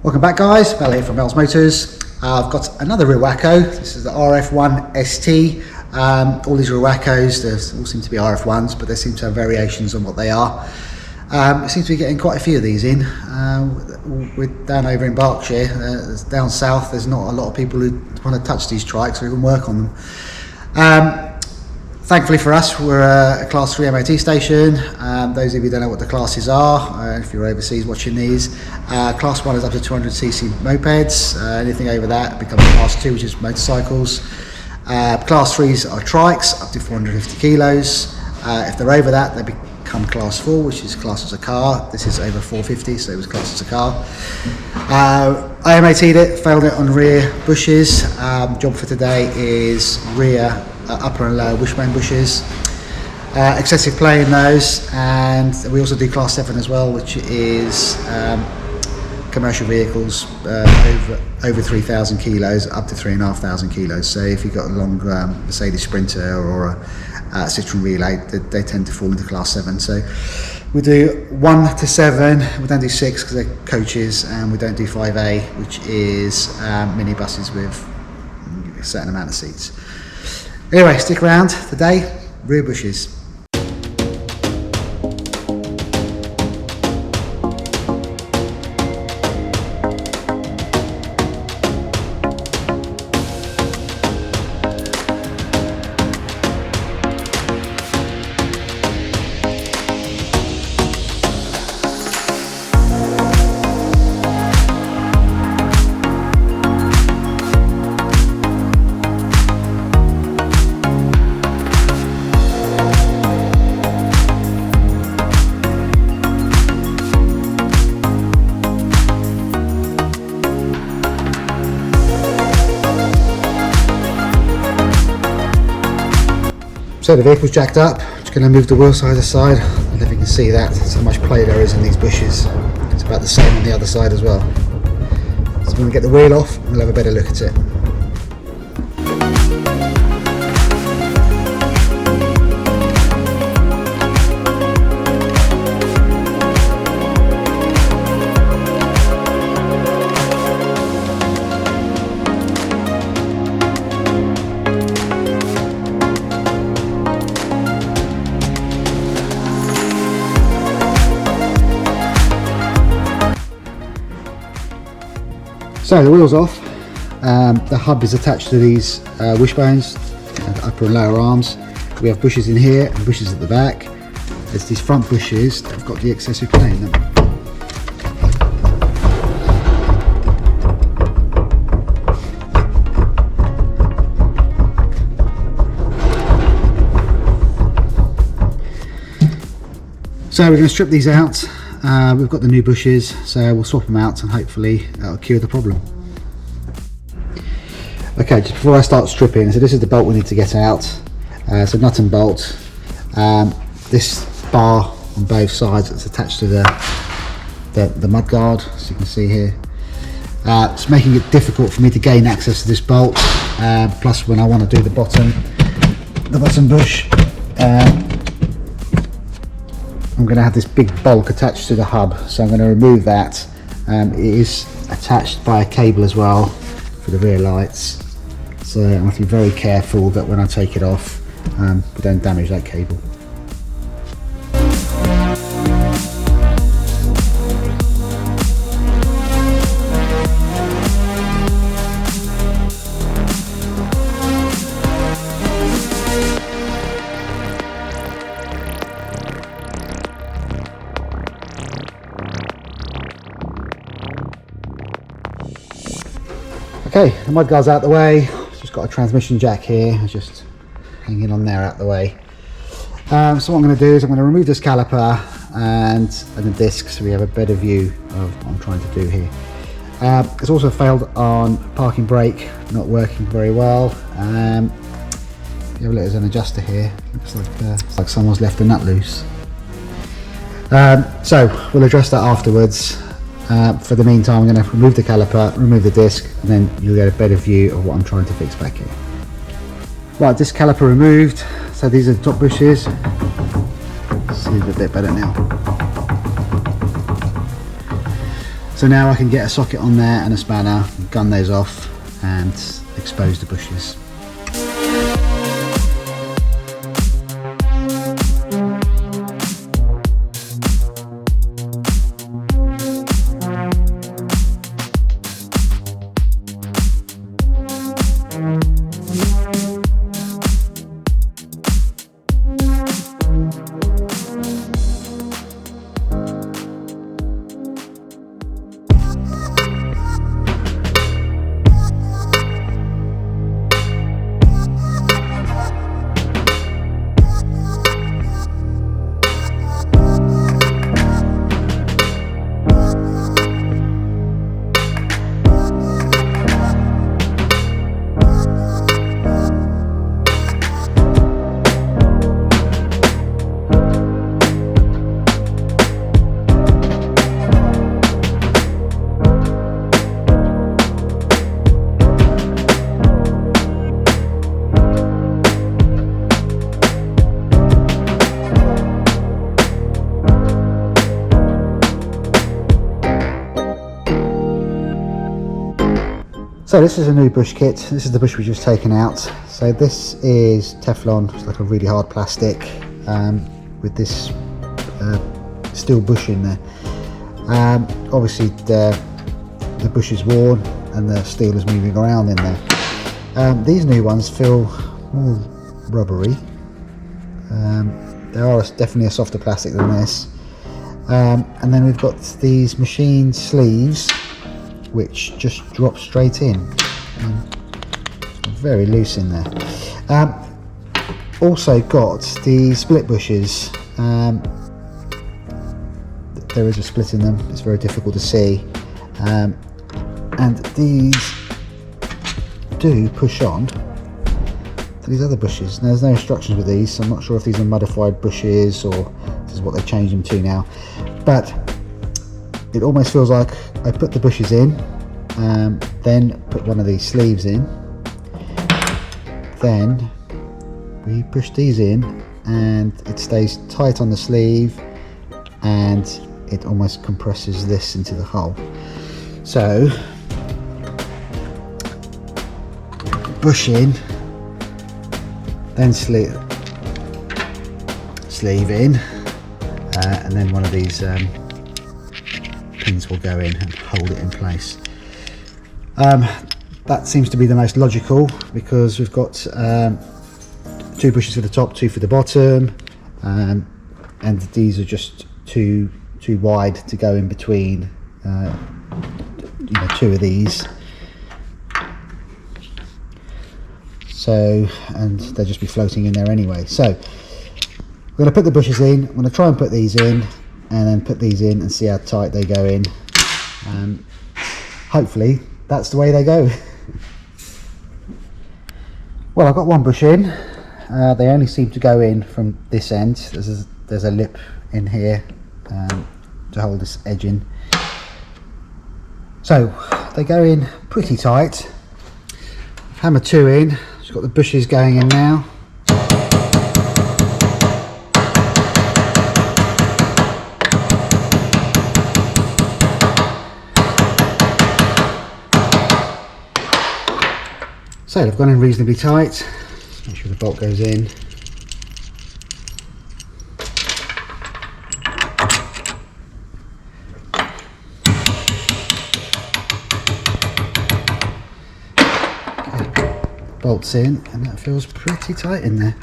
Welcome back, guys. Mel here from Mel's Motors. I've got another Rewaco. This is the RF1 ST. All these Rewacos, they all seem to be RF1s, but they seem to have variations on what they are. It seems to be getting quite a few of these in. We're down over in Berkshire. Down south, there's not a lot of people who want to touch these trikes or even work on them. Thankfully for us, we're a Class 3 MOT station. Those of you who don't know what the classes are, if you're overseas watching these, Class 1 is up to 200cc mopeds. Anything over that becomes Class 2, which is motorcycles. Class 3s are trikes, up to 450 kilos. If they're over that, they become Class 4, which is classed as a car. This is over 450, so it was classed as a car. I MOT'd it, failed it on rear bushes. Job for today is rear upper and lower wishbone bushes. Excessive play in those, and we also do Class 7 as well, which is commercial vehicles over 3,000 kilos, up to 3,500 kilos. So if you've got a long Mercedes Sprinter or a Citroen Relay, they tend to fall into Class 7. So we do 1 to 7, we don't do 6 because they're coaches, and we don't do 5A, which is minibuses with a certain amount of seats. Anyway, stick around. Today, rear bushes. So the vehicle's jacked up. I'm just going to move the wheel side to side. I don't know if you can see that. That's how much play there is in these bushes. It's about the same on the other side as well. So when we get the wheel off, we'll have a better look at it. So the wheel's off. The hub is attached to these wishbones, upper and lower arms. We have bushes in here and bushes at the back. There's these front bushes that have got the excessive play in them. So we're going to strip these out. We've got the new bushes, so we'll swap them out and hopefully that'll cure the problem. Okay, just before I start stripping, so this is the bolt we need to get out. So nut and bolt. This bar on both sides that's attached to the mud guard, as you can see here. It's making it difficult for me to gain access to this bolt. Plus, when I want to do the bottom bush, I'm going to have this big bulk attached to the hub, so I'm going to remove that. It is attached by a cable as well for the rear lights, so I have to be very careful that when I take it off, we don't damage that cable. Okay, the mud guard's out the way. Just got a transmission jack here, just hanging on there out the way. So what I'm going to do is I'm going to remove this caliper and the disc so we have a better view of what I'm trying to do here. It's also failed on parking brake, not working very well. You have a look, there's an adjuster here. Looks like someone's left the nut loose. So we'll address that afterwards. For the meantime, I'm going to remove the caliper, remove the disc, and then you'll get a better view of what I'm trying to fix back here. Right, disc caliper removed. So these are the top bushes. See a bit better now. So now I can get a socket on there and a spanner, gun those off and expose the bushes. So this is a new bush kit. This is the bush we've just taken out. So this is Teflon, it's like a really hard plastic with this steel bush in there. Obviously the bush is worn and the steel is moving around in there. These new ones feel more rubbery. They are definitely a softer plastic than this. And then we've got these machine sleeves which just drop straight in. Very loose in there. Also got the split bushes. There is a split in them, it's very difficult to see. And these do push on to these other bushes. Now, there's no instructions with these, so I'm not sure if these are modified bushes or this is what they've changed them to now. But it almost feels like I put the bushes in, then put one of these sleeves in, then we push these in and it stays tight on the sleeve and it almost compresses this into the hole. So bush in, then sleeve in, and then one of these pins will go in and hold it in place. That seems to be the most logical because we've got 2 bushes for the top, 2 for the bottom, and these are just too wide to go in between 2 of these. So, and they'll just be floating in there anyway. So I'm going to put the bushes in. I'm going to try and put these in and then put these in and see how tight they go in. Hopefully that's the way they go. Well, I've got one bush in. They only seem to go in from this end. There's a lip in here to hold this edge in. So they go in pretty tight. Hammer 2 in. Just got the bushes going in now. So they've gone in reasonably tight. Make sure the bolt goes in. Okay. Bolts in, and that feels pretty tight in there.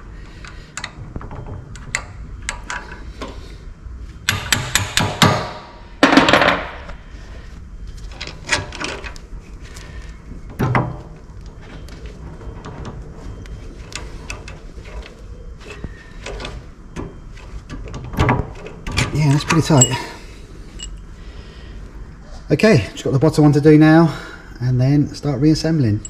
Yeah, that's pretty tight. Okay, just got the bottom one to do now, and then start reassembling.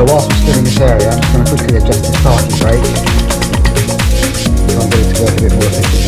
So whilst we're still in this area, I'm just going to quickly adjust this parking brake. Try and get it to work a bit more efficiently.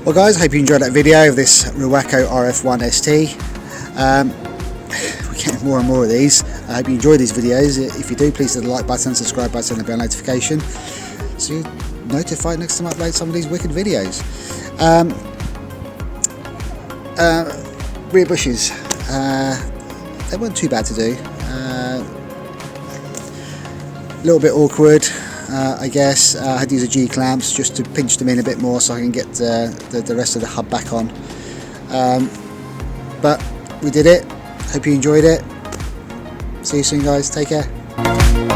Well guys, hope you enjoyed that video of this Rewaco RF1 ST. We're getting more and more of these. I hope you enjoy these videos. If you do, please hit the like button, subscribe button and bell notification so you're notified next time I upload some of these wicked videos. Rear bushes, they weren't too bad to do. A little bit awkward. I guess I had to use a G-clamps just to pinch them in a bit more so I can get the rest of the hub back on. But we did it. Hope you enjoyed it. See you soon guys. Take care.